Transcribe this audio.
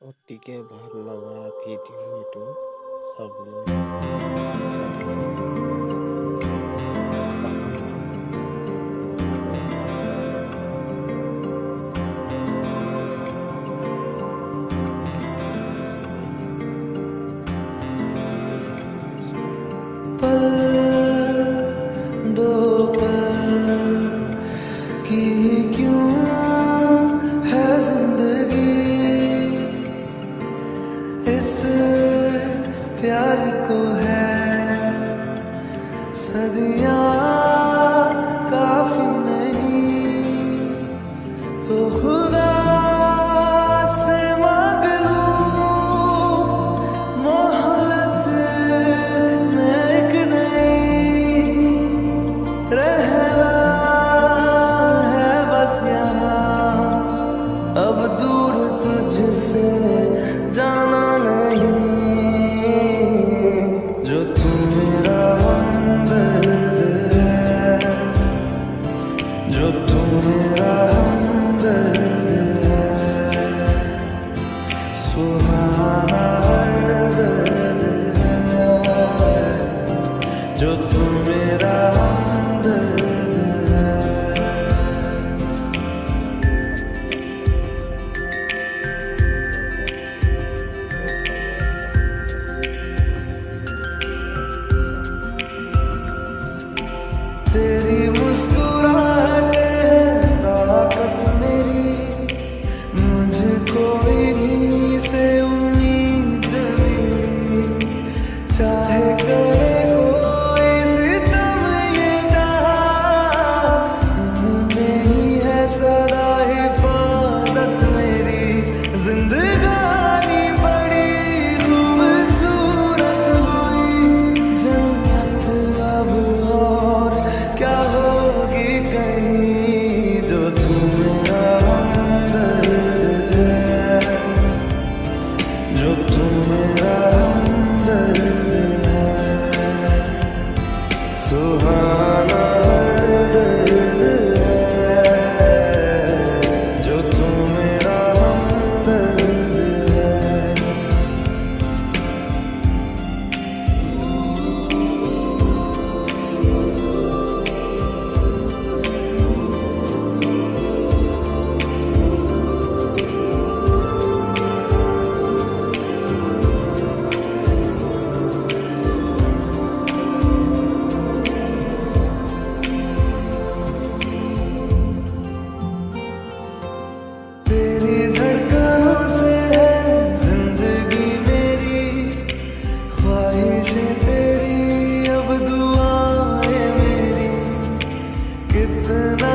অতিকে ভাল লগা ভিডিঅ' এইটো চাবলৈ চাই থাকোঁ। পাহাৰৰ पल दो पल की क्यों है जिंदगी, इस प्यार को है सदियां काफी नहीं, तो खुदा से मांग लूं मोहलत में एक नई, रहना है बस यहाँ अब दूर तुझसे जाना नहीं, जो तू मेरा हमदर्द है, जो तू मेरा हमदर्द है, सुहाना हर दर्द है, जो तू मेरा हमदर्द है। तेरी मुस्कुराहट है ताकत मेरी, मुझे कोई नहीं से उम्मीद मिली, चाहे करे कोई सितम ये जहां, इनमें ही है सदा हिफाजत मेरी, जिंदगानी बड़ी खूबसूरत हुई, जन्नत अब और क्या होगी कहीं, जो तू मेरा हमदर्द है, जो तू मेरा हमदर्द है, सुहाना हर दर्द है, जो तू मेरा हमदर्द है। तेरी धड़कनों से है जिंदगी मेरी, ख्वाहिशें तेरी अब दुआएं मेरी, कितना